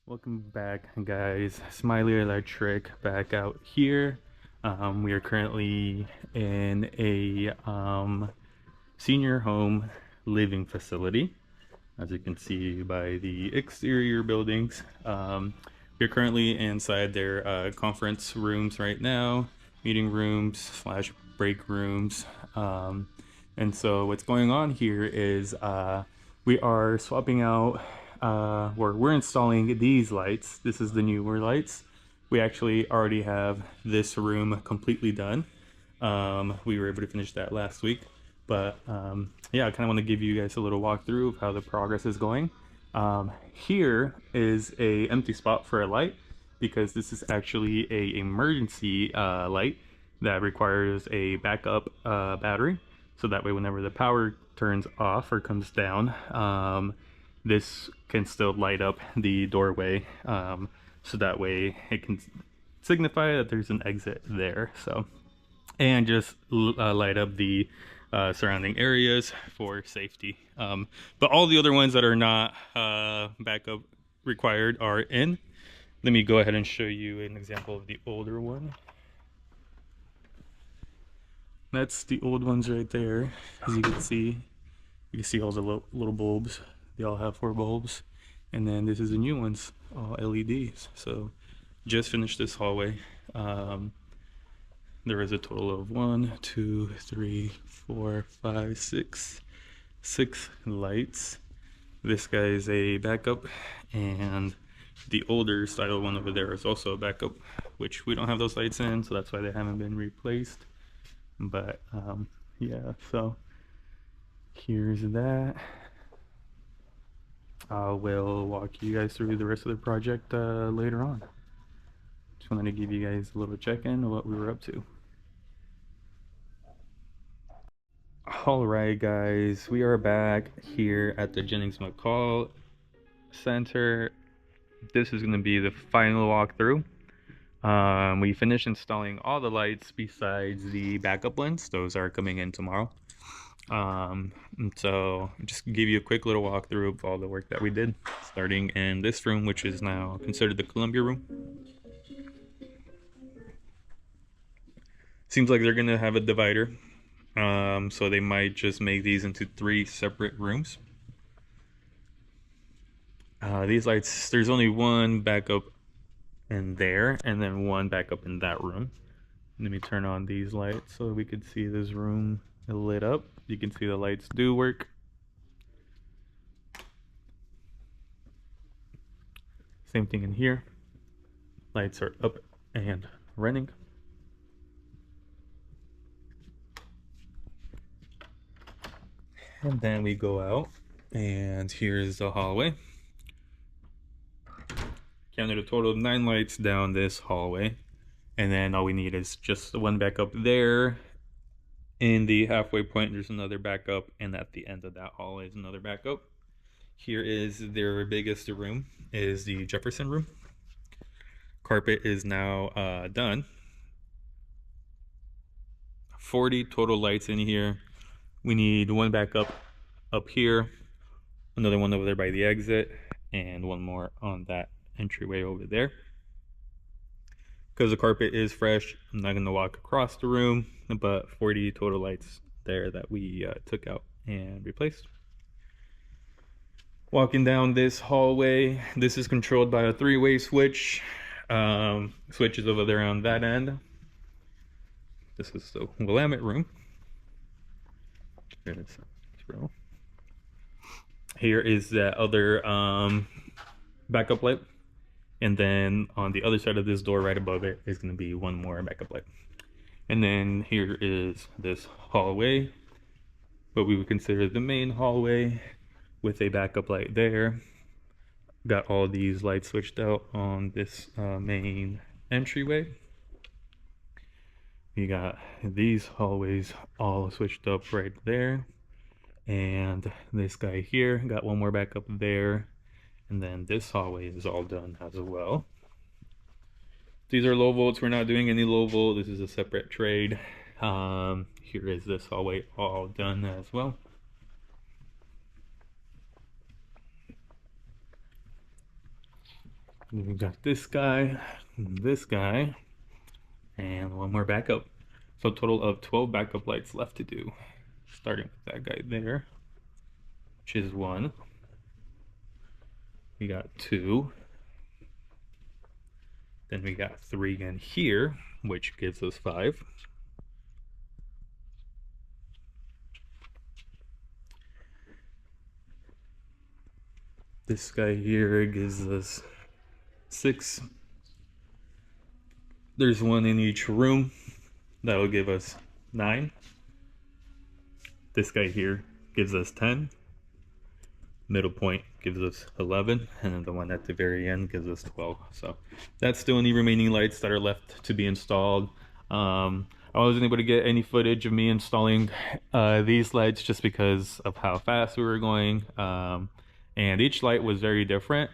Welcome back, guys. Smiley Electric back out here. We are currently in a senior home living facility, as you can see by the exterior buildings. We're currently inside their conference rooms right now, meeting rooms slash break rooms. And so what's going on here is we are swapping out, we're installing these lights. This is the newer lights. We actually already have this room completely done. We were able to finish that last week. But yeah, I kind of want to give you guys a little walkthrough of how the progress is going. Here is a empty spot for a light because this is actually a emergency light that requires a backup battery. So that way, whenever the power turns off or comes down, this can still light up the doorway. So that way it can signify that there's an exit there. So, and just light up the surrounding areas for safety. But all the other ones that are not backup required are in. Let me go ahead and show you an example of the older one. That's the old ones right there. As you can see all the little bulbs. They all have 4 bulbs. And then this is the new ones, all LEDs. So just finished this hallway. There is a total of 1, 2, 3, 4, 5, 6 lights. This guy is a backup, and the older style one over there is also a backup, which we don't have those lights in, so that's why they haven't been replaced. But yeah, so here's that. I will walk you guys through the rest of the project later on. Just wanted to give you guys a little check-in of what we were up to. Alright guys, we are back here at the Jennings McCall Center. This is going to be the final walkthrough. We finished installing all the lights besides the backup ones. Those are coming in tomorrow. So just give you a quick little walkthrough of all the work that we did, starting in this room, which is now considered the Columbia room. Seems like they're going to have a divider. So they might just make these into 3 separate rooms. These lights, there's only one backup in there and then one backup in that room. Let me turn on these lights so we can see this room lit up. You can see the lights do work. Same thing in here. Lights are up and running. And then we go out, and here's the hallway. Counted a total of 9 lights down this hallway, and then all we need is just the one backup there. In the halfway point, there's another backup, and at the end of that hallway is another backup. Here is their biggest room, is the Jefferson room. Carpet is now done. 40 total lights in here. We need one backup up here, another one over there by the exit, and one more on that entryway over there. Because the carpet is fresh, I'm not going to walk across the room, but 40 total lights there that we took out and replaced. Walking down this hallway, this is controlled by a 3-way switch. Switch is over there on that end. This is the Willamette room. Here is the other backup light, and then on the other side of this door right above it is going to be one more backup light. And then here is this hallway, what we would consider the main hallway, with a backup light there. Got all these lights switched out on this main entryway. We got these hallways all switched up right there, and this guy here got one more backup there, and then this hallway is all done as well. These are low volts. We're not doing any low volt. This is a separate trade. Here is this hallway all done as well. We got this guy, and one more backup. So a total of 12 backup lights left to do. Starting with that guy there, which is one. We got two. Then we got three again here, which gives us five. This guy here gives us six. There's one in each room. That'll give us 9. This guy here gives us 10. Middle point gives us 11, and then the one at the very end gives us 12. So that's still any remaining lights that are left to be installed. I wasn't able to get any footage of me installing these lights just because of how fast we were going, and each light was very different.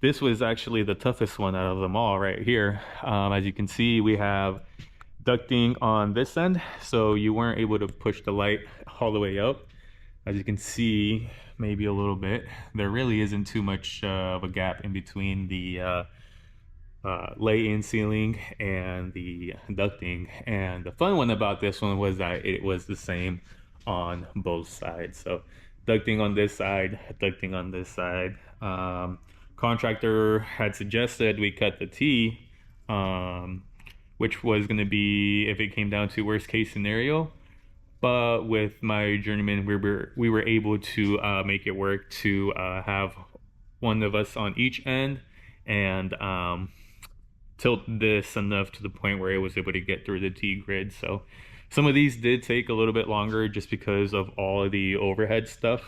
This was actually the toughest one out of them all right here. As you can see, we have ducting on this end, so you weren't able to push the light all the way up. As you can see, maybe a little bit, there really isn't too much of a gap in between the lay-in ceiling and the ducting. And the fun one about this one was that it was the same on both sides. So ducting on this side, ducting on this side. Contractor had suggested we cut the T, which was going to be if it came down to worst case scenario. But with my journeyman, we were able to make it work to have one of us on each end and tilt this enough to the point where it was able to get through the T grid. So some of these did take a little bit longer just because of all of the overhead stuff.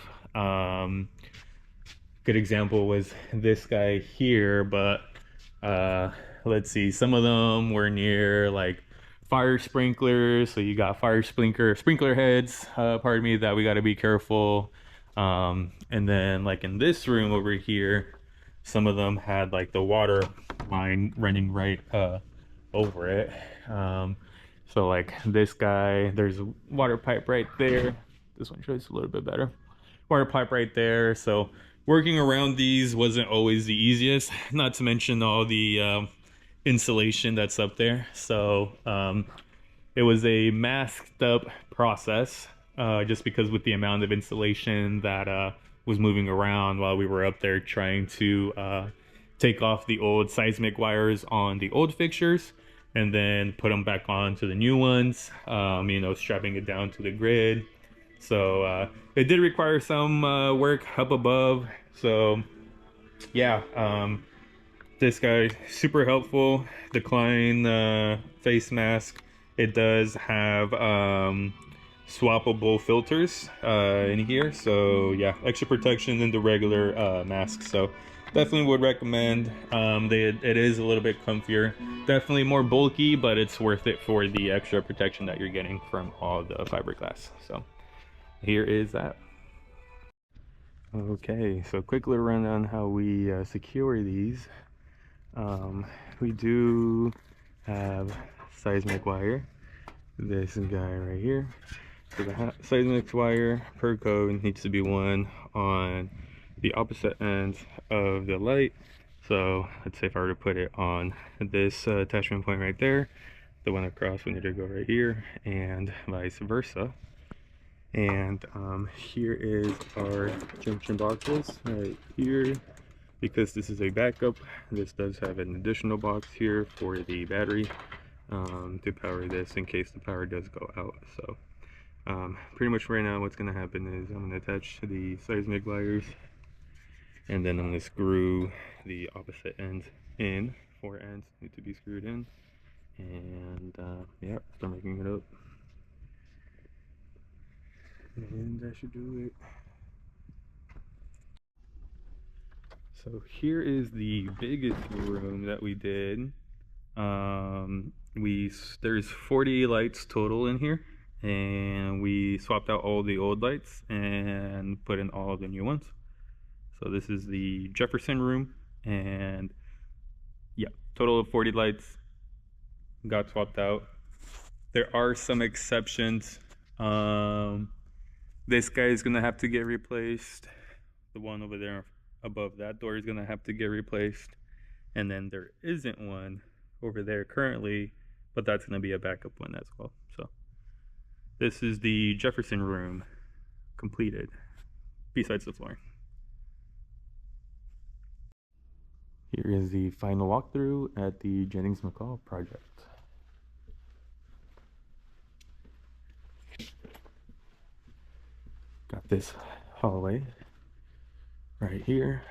Good example was this guy here, but let's see, some of them were near like fire sprinklers, so you got fire sprinkler heads, pardon me, that we got to be careful. And then like in this room over here, some of them had like the water line running right over it. So like this guy, there's a water pipe right there. This one shows a little bit better. Water pipe right there. So working around these wasn't always the easiest, not to mention all the insulation that's up there. So it was a masked up process, just because with the amount of insulation that was moving around while we were up there trying to take off the old seismic wires on the old fixtures and then put them back on to the new ones, you know, strapping it down to the grid. So it did require some work up above. So yeah, this guy super helpful. The Klein face mask, it does have swappable filters in here, so yeah, extra protection than the regular mask. So definitely would recommend. It is a little bit comfier, definitely more bulky, but it's worth it for the extra protection that you're getting from all the fiberglass. So here is that. Okay, so quick little run on how we secure these. We do have seismic wire, this guy right here. So the seismic wire per code needs to be one on the opposite ends of the light. So let's say if I were to put it on this attachment point right there, the one across would need to go right here, and vice versa. And here is our junction boxes right here. Because this is a backup, this does have an additional box here for the battery to power this in case the power does go out. So pretty much right now what's going to happen is I'm going to attach the seismic wires, and then I'm going to screw the opposite ends in. 4 ends need to be screwed in, and yeah, start making it up, and that should do it. So here is the biggest room that we did. There's 40 lights total in here, and we swapped out all the old lights and put in all the new ones. So this is the Jefferson room, and yeah, total of 40 lights got swapped out. There are some exceptions. This guy is gonna have to get replaced. The one over there above that door is gonna have to get replaced. And then there isn't one over there currently, but that's going to be a backup one as well. So this is the Jefferson room completed, besides the flooring. Here is the final walkthrough at the Jennings McCall project. Got this hallway right here.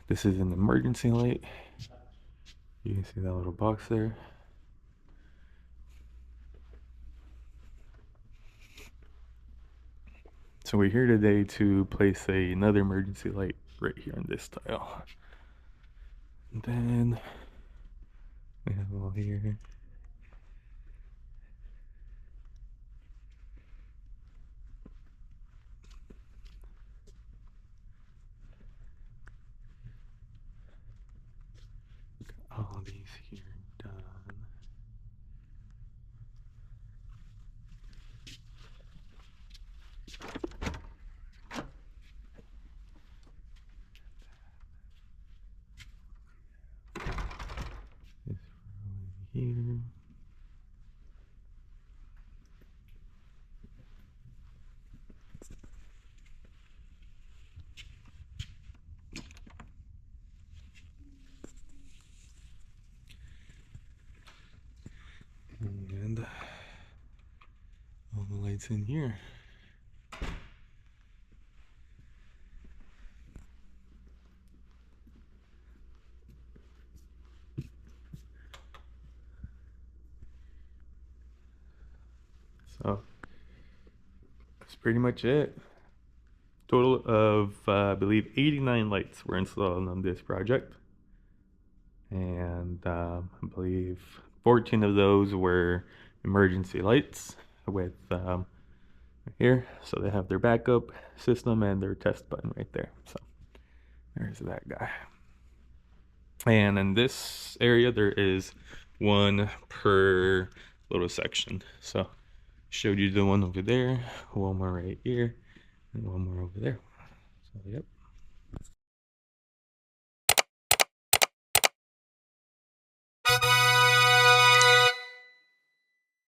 This is an emergency light. You can see that little box there. So we're here today to place another emergency light right here on this tile. And then we have all here. Got all these here done. This row here. And all the lights in here. So that's pretty much it. Total of I believe 89 lights were installed on this project, and I believe 14 of those were emergency lights with here, so they have their backup system and their test button right there. So there's that guy. And in this area there is one per little section. So showed you the one over there, one more right here, and one more over there. So yep.